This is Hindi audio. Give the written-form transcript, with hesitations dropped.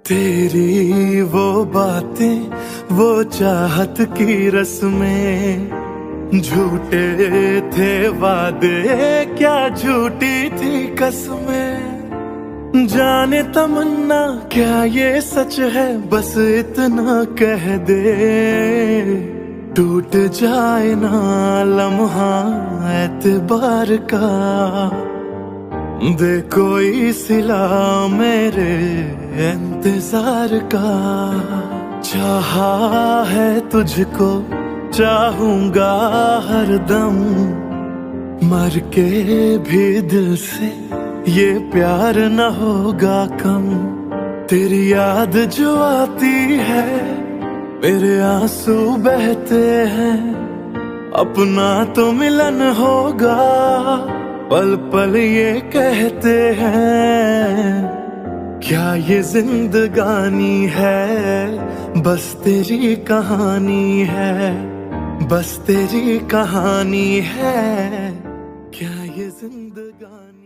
तेरी वो बातें, वो चाहत की रस्में, झूठे थे वादे, क्या झूठी थी कसमें। जाने तमन्ना क्या ये सच है, बस इतना कह दे, टूट जाए ना लम्हा एतबार का। दे कोई सिला मेरे इंतजार का। चाहा है तुझको, चाहूंगा हरदम, मर के भी दिल से ये प्यार न होगा कम। तेरी याद जो आती है, मेरे आंसू बहते हैं, अपना तो मिलन होगा, पल पल ये कहते हैं। क्या ये जिंदगानी है, बस तेरी कहानी है, बस तेरी कहानी है। क्या ये जिंदगानी